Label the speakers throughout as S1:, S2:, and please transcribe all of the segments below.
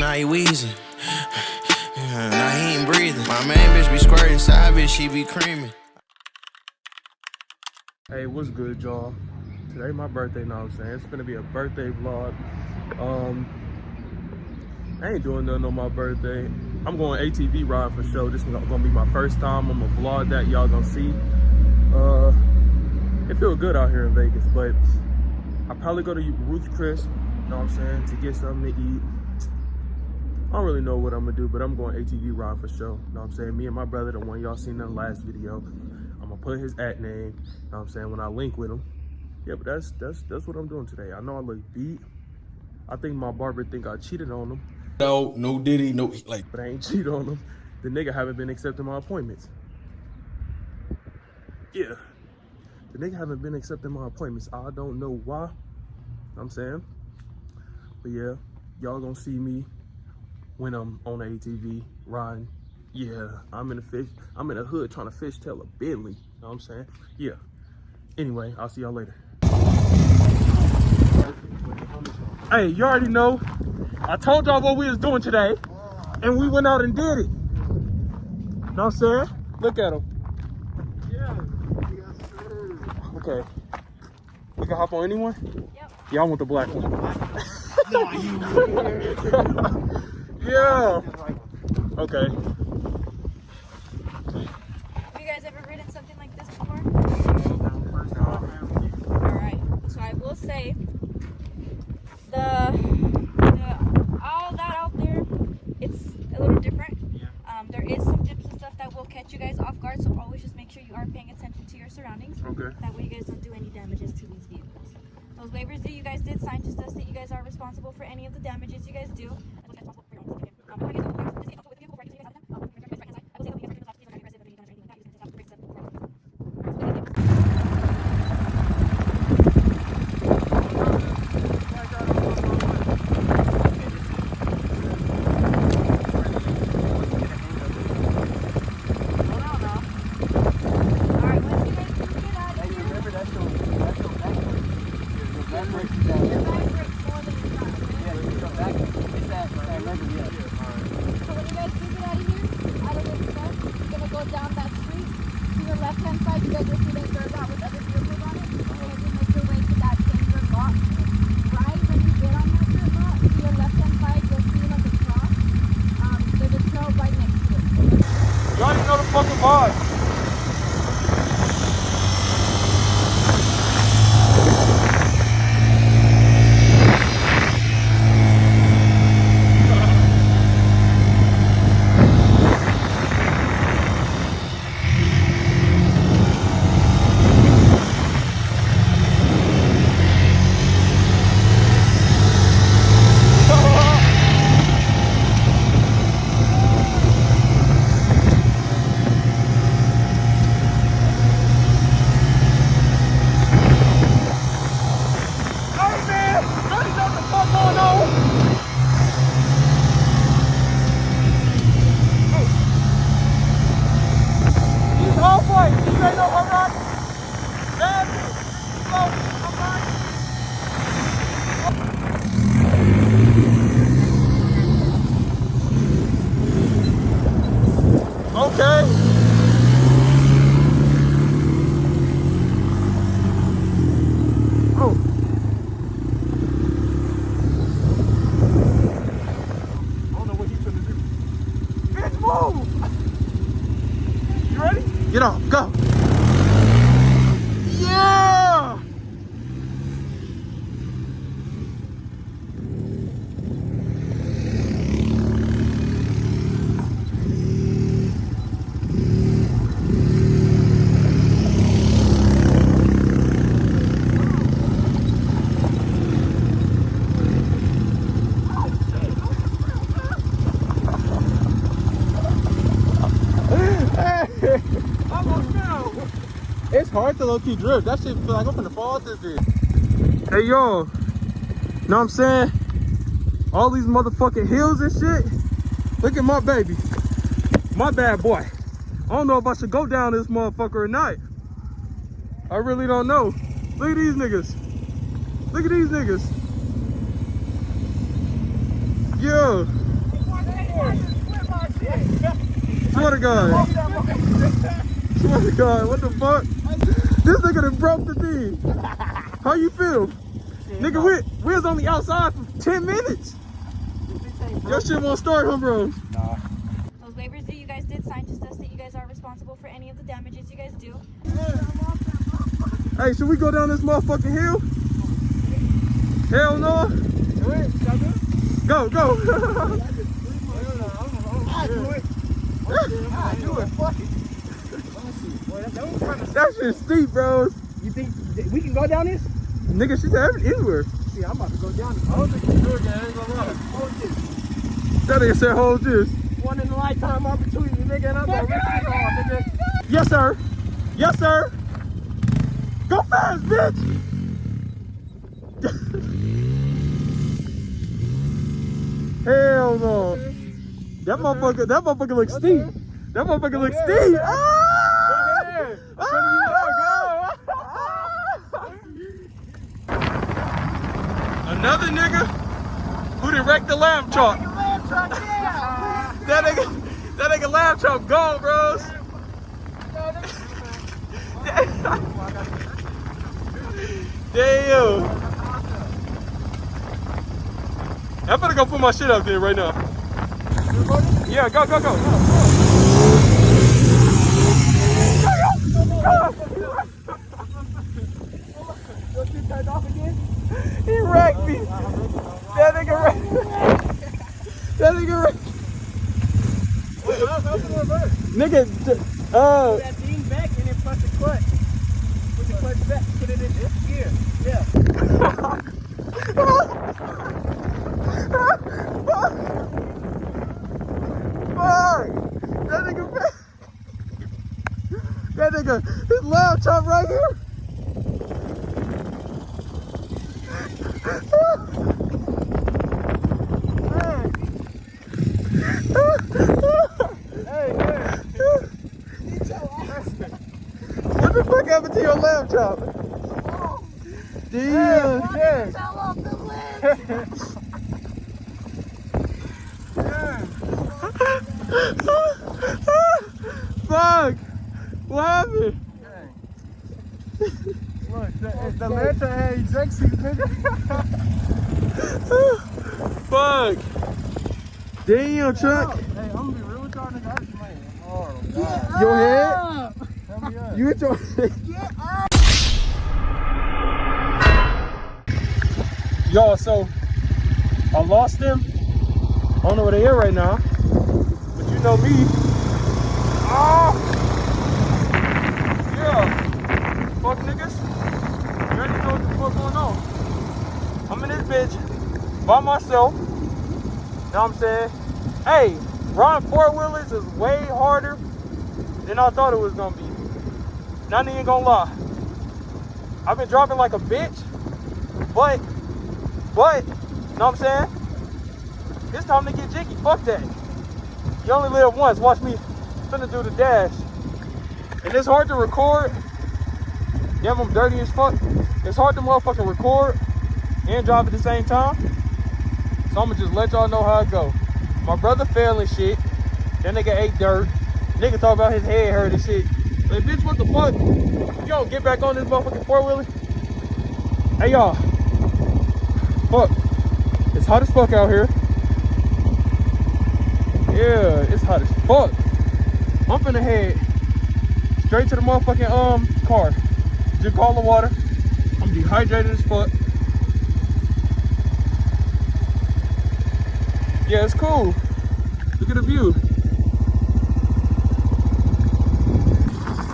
S1: now he wheezing. Now he ain't breathing. My main bitch be squirting, side bitch, she be creaming.
S2: Hey, what's good, y'all? Today my birthday, know what I'm saying? It's gonna be a birthday vlog. I ain't doing nothing on my birthday. I'm going ATV ride for sure. This is gonna be my first time. I'm gonna vlog that, y'all gonna see. It feels good out here in Vegas, but I'll probably go to Ruth's Chris, you know what I'm saying, to get something to eat. I don't really know what I'm gonna do, but I'm going ATV ride for sure. You know what I'm saying? Me and my brother, the one y'all seen in the last video, I'm gonna put his @name, you know what I'm saying, when I link with him. Yeah, but that's what I'm doing today. I know I look beat. I think my barber think I cheated on him.
S3: No Diddy, no, like.
S2: But I ain't cheated on him. The nigga haven't been accepting my appointments. Yeah. The nigga haven't been accepting my appointments. I don't know why. You know what I'm saying? But yeah, y'all gonna see me when I'm on the ATV riding. Yeah, I'm in the hood trying to fishtail a Bentley. You know what I'm saying? Yeah. Anyway, I'll see y'all later. Hey, you already know. I told y'all what we was doing today, and we went out and did it. Know what I'm saying? Look at him. Yeah. Okay. We can hop on anyone? Yep. Yeah, I want the black one. No, you. Yeah. Okay.
S4: Have you guys ever ridden something like this before? Alright, so I will say all that out there, it's a little different. There is some dips and stuff that will catch you guys off guard, so always just make sure you are paying attention to your surroundings. Okay. That way you guys don't do any damages to these vehicles. Those waivers that you guys did sign just says that you guys are responsible for any of the damages you guys do. Down that street to your left hand side, you guys will see that dirt lot with other vehicles on it. You're going to make your way to that same dirt lot. Right when you get on that dirt lot, to your left hand side, you'll see like a cross. There's a trail right next to it.
S2: You already know the fucking vibe. Okay. Oh. I don't know what he's gonna do. Bitch, move! You ready? Get off, go. Yeah! It's hard to low-key drift. That shit feel like I'm finna fall off this bitch. Hey, yo. Know what I'm saying? All these motherfucking hills and shit. Look at my baby. My bad boy. I don't know if I should go down this motherfucker or not. I really don't know. Look at these niggas. Look at these niggas. Yeah. Swear to God. Swear to God, what the fuck? This nigga done broke the thing. How you feel? Nigga, we was only outside for 10 minutes. Your shit won't start, huh, bro?
S4: Those waivers that you guys did sign just us that you guys are responsible for any of the damages you guys do.
S2: Hey, should we go down this motherfucking hill? Hell no. Go, go. That shit's steep, bro.
S5: You think we can go down this?
S2: Nigga, she said anywhere.
S5: See, I'm about to go down this. I don't think you can do it, man. I ain't gonna lie. Hold this.
S2: That nigga said, hold this.
S5: One in a lifetime opportunity, nigga, and I'm gonna risk it all, nigga.
S2: Yes, sir. Yes, sir. Go fast, bitch. Hell no. That motherfucker looks steep. That motherfucker looks steep. Ah! Another nigga who done wrecked the lamb chop. That nigga lamb chop gone, bros. Damn. I'm gonna go put my shit up there right now. Yeah, go. He wrecked me. That nigga wrecked. That nigga wrecked. Nigga,
S5: that thing back and then press the clutch. Put the clutch back, put it in this gear. Yeah.
S2: Fuck! That nigga, his lamb chop right here. What the fuck happened to your lamb chop? Damn.
S5: Fell off the
S2: Fuck! What happened?
S5: Look, the lantern had eject seat, nigga.
S2: Fuck! Damn, Chuck.
S5: Hey, I'm gonna be real with y'all, nigga. I just made hard. God.
S2: Your head?
S5: Help me up.
S2: You hit your head. Y'all, so I lost them. I don't know where they are right now. But you know me. Oh! Yeah. Fuck niggas. You already know what the fuck going on. I'm in this bitch by myself. Know what I'm saying? Hey, riding four-wheelers is way harder than I thought it was gonna be. Not even gonna lie. I've been dropping like a bitch, but, know what I'm saying? It's time to get jiggy. Fuck that. You only live once. Watch me finna do the dash. And it's hard to record. Damn, I'm dirty as fuck. It's hard to motherfucking record and drive at the same time. So I'ma just let y'all know how it go. My brother fell and shit. That nigga ate dirt. Nigga talk about his head hurt and shit. Like, bitch, what the fuck? You don't get back on this motherfucking four-wheeler? Hey, y'all. Fuck. It's hot as fuck out here. Yeah, it's hot as fuck. I'm finna head straight to the motherfucking car. Drink all the water. I'm dehydrated as fuck. Yeah, it's cool. Look at the view.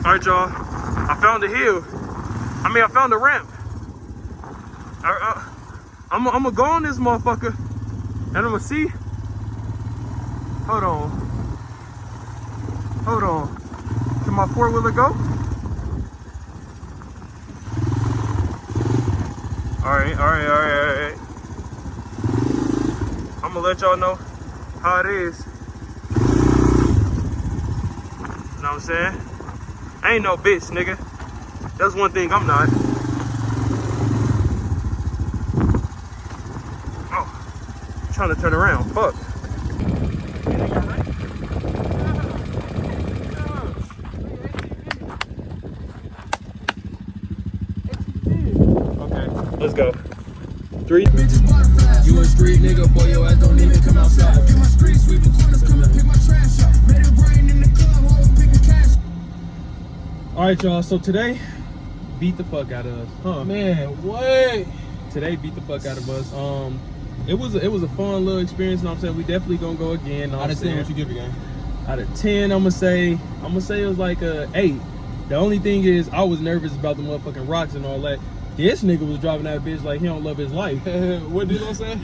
S2: All right, y'all. I found the hill. I found the ramp. I'm gonna go on this motherfucker, and I'm gonna see. Hold on. Can my four-wheeler go? All right. I'm gonna let y'all know how it is. Know what I'm saying? I ain't no bitch, nigga. That's one thing I'm not. Oh, I'm trying to turn around. Fuck. Okay, let's go. 3.
S3: You a street nigga, boy, your ass don't even come outside. In my street, sweeping corners, come and pick my trash up. Made it rain in the club, hoes picking cash.
S2: All right, y'all. So today, beat the fuck out of us, huh?
S3: Man, what?
S2: Today beat the fuck out of us. It was a fun little experience. You know what I'm saying? We definitely gonna go again.
S3: Out of 10, what you give it, gang?
S2: Out of 10, I'm gonna say it was like a 8. The only thing is I was nervous about the motherfucking rocks and all that. This nigga was driving that bitch like he don't love his life.
S3: What did I say?
S2: I'm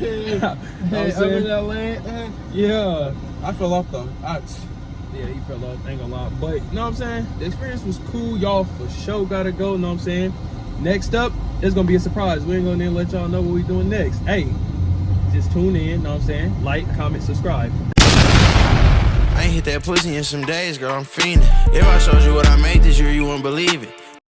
S2: saying that land. Yeah,
S3: I fell off though.
S2: yeah, he fell off. Ain't gonna lie, but you know what I'm saying? The experience was cool. Y'all for sure gotta go. Know what I'm saying? Next up, it's gonna be a surprise. We ain't gonna even let y'all know what we doing next. Hey, just tune in. Know what I'm saying? Like, comment, subscribe.
S1: I ain't hit that pussy in some days, girl, I'm fiending. If I showed you what I made this year, you wouldn't believe it.